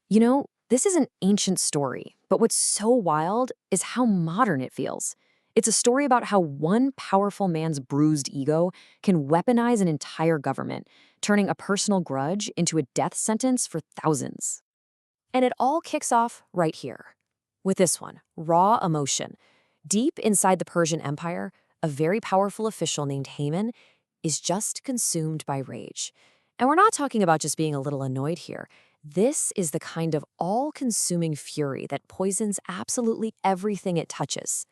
This is an ancient story, but what's so wild is how modern it feels. It's a story about how one powerful man's bruised ego can weaponize an entire government, turning a personal grudge into a death sentence for thousands. And it all kicks off right here with this one, raw emotion. Deep inside the Persian Empire, a very powerful official named Haman is just consumed by rage. And we're not talking about just being a little annoyed here. This is the kind of all-consuming fury that poisons absolutely everything it touches.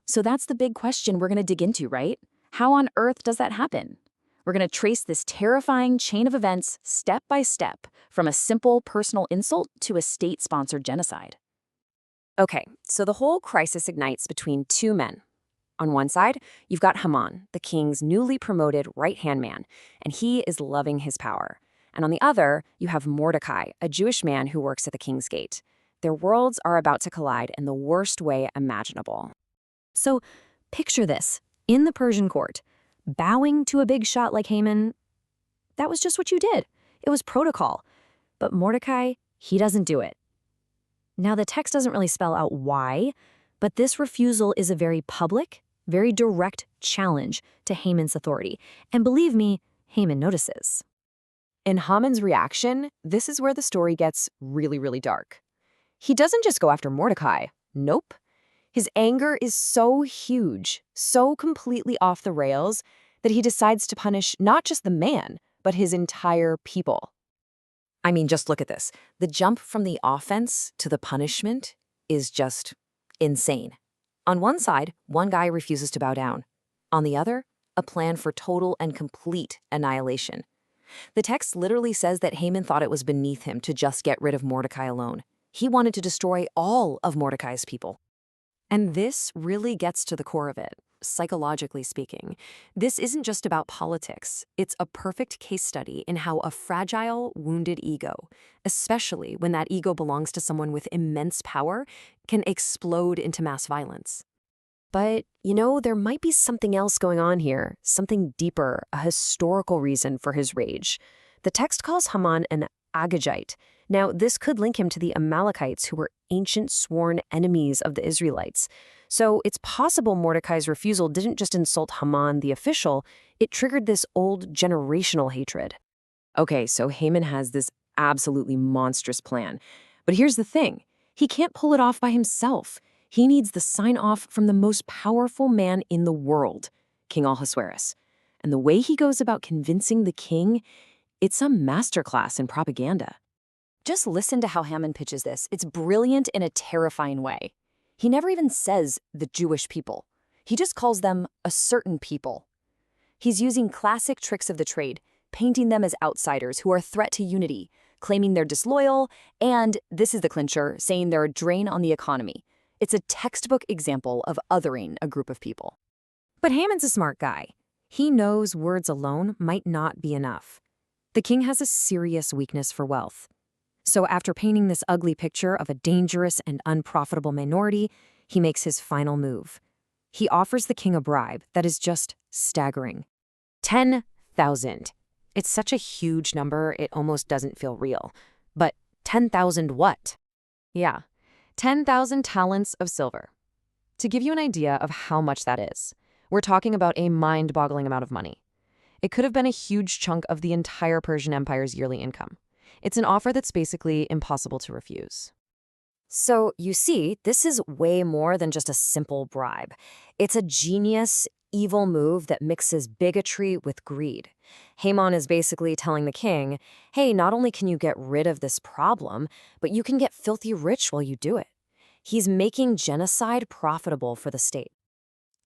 So that's the big question we're going to dig into, right? How on earth does that happen? We're going to trace this terrifying chain of events step by step, from a simple personal insult to a state-sponsored genocide. Okay, so the whole crisis ignites between two men. On one side, you've got Haman, the king's newly promoted right-hand man, and he is loving his power. And on the other, you have Mordecai, a Jewish man who works at the king's gate. Their worlds are about to collide in the worst way imaginable. So picture this, in the Persian court, bowing to a big shot like Haman, that was just what you did. It was protocol. But Mordecai, he doesn't do it. Now, the text doesn't really spell out why, but this refusal is a very public, very direct challenge to Haman's authority. And believe me, Haman notices. In Haman's reaction, this is where the story gets really, really dark. He doesn't just go after Mordecai. Nope. His anger is so huge, so completely off the rails, that he decides to punish not just the man, but his entire people. I mean, just look at this. The jump from the offense to the punishment is just insane. On one side, one guy refuses to bow down. On the other, a plan for total and complete annihilation. The text literally says that Haman thought it was beneath him to just get rid of Mordecai alone. He wanted to destroy all of Mordecai's people. And this really gets to the core of it, psychologically speaking. This isn't just about politics. It's a perfect case study in how a fragile, wounded ego, especially when that ego belongs to someone with immense power, can explode into mass violence. But, there might be something else going on here, something deeper, a historical reason for his rage. The text calls Haman an Agagite. Now, this could link him to the Amalekites, who were ancient sworn enemies of the Israelites. So it's possible Mordecai's refusal didn't just insult Haman, the official, it triggered this old generational hatred. Okay, so Haman has this absolutely monstrous plan. But here's the thing. He can't pull it off by himself. He needs the sign-off from the most powerful man in the world, King Ahasuerus. And the way he goes about convincing the king, it's a masterclass in propaganda. Just listen to how Haman pitches this. It's brilliant in a terrifying way. He never even says the Jewish people. He just calls them a certain people. He's using classic tricks of the trade, painting them as outsiders who are a threat to unity, claiming they're disloyal, and, this is the clincher, saying they're a drain on the economy. It's a textbook example of othering a group of people. But Haman's a smart guy. He knows words alone might not be enough. The king has a serious weakness for wealth. So after painting this ugly picture of a dangerous and unprofitable minority, he makes his final move. He offers the king a bribe that is just staggering. 10,000. It's such a huge number, it almost doesn't feel real. But 10,000 what? Yeah, 10,000 talents of silver. To give you an idea of how much that is, we're talking about a mind-boggling amount of money. It could have been a huge chunk of the entire Persian Empire's yearly income. It's an offer that's basically impossible to refuse. So, you see, this is way more than just a simple bribe. It's a genius, evil move that mixes bigotry with greed. Haman is basically telling the king, hey, not only can you get rid of this problem, but you can get filthy rich while you do it. He's making genocide profitable for the state.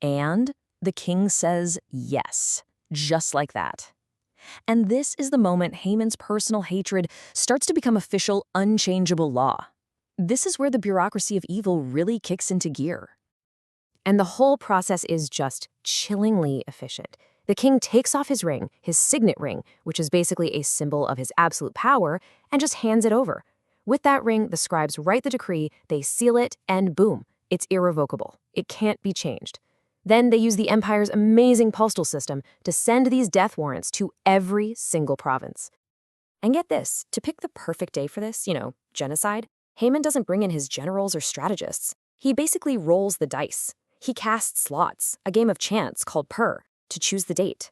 And the king says yes, just like that. And this is the moment Haman's personal hatred starts to become official, unchangeable law. This is where the bureaucracy of evil really kicks into gear. And the whole process is just chillingly efficient. The king takes off his ring, his signet ring, which is basically a symbol of his absolute power, and just hands it over. With that ring, the scribes write the decree, they seal it, and boom, it's irrevocable. It can't be changed. Then they use the empire's amazing postal system to send these death warrants to every single province. And get this, to pick the perfect day for this, genocide, Haman doesn't bring in his generals or strategists. He basically rolls the dice. He casts lots, a game of chance called Pur, to choose the date.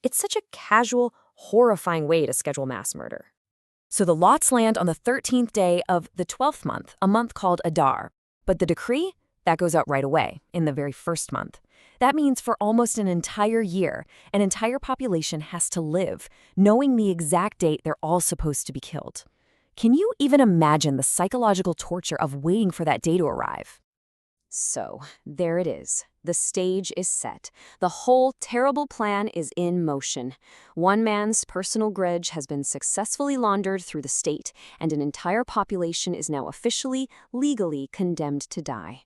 It's such a casual, horrifying way to schedule mass murder. So the lots land on the 13th day of the 12th month, a month called Adar. But the decree? That goes out right away, in the very first month. That means for almost an entire year, an entire population has to live, knowing the exact date they're all supposed to be killed. Can you even imagine the psychological torture of waiting for that day to arrive? So, there it is. The stage is set. The whole terrible plan is in motion. One man's personal grudge has been successfully laundered through the state, and an entire population is now officially, legally condemned to die.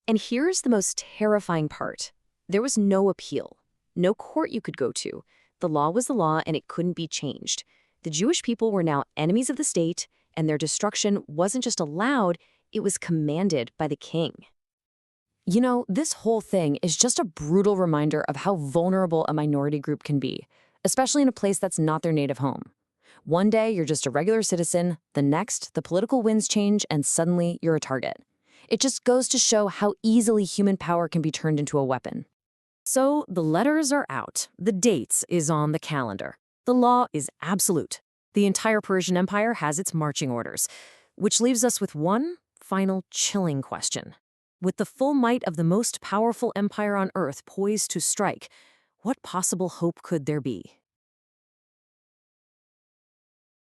And here's the most terrifying part. There was no appeal, no court you could go to. The law was the law, and it couldn't be changed. The Jewish people were now enemies of the state, and their destruction wasn't just allowed, it was commanded by the king. This whole thing is just a brutal reminder of how vulnerable a minority group can be, especially in a place that's not their native home. One day, you're just a regular citizen. The next, the political winds change, and suddenly you're a target. It just goes to show how easily human power can be turned into a weapon. So the letters are out. The dates is on the calendar. The law is absolute. The entire Persian Empire has its marching orders, which leaves us with one final chilling question. With the full might of the most powerful empire on earth poised to strike, what possible hope could there be?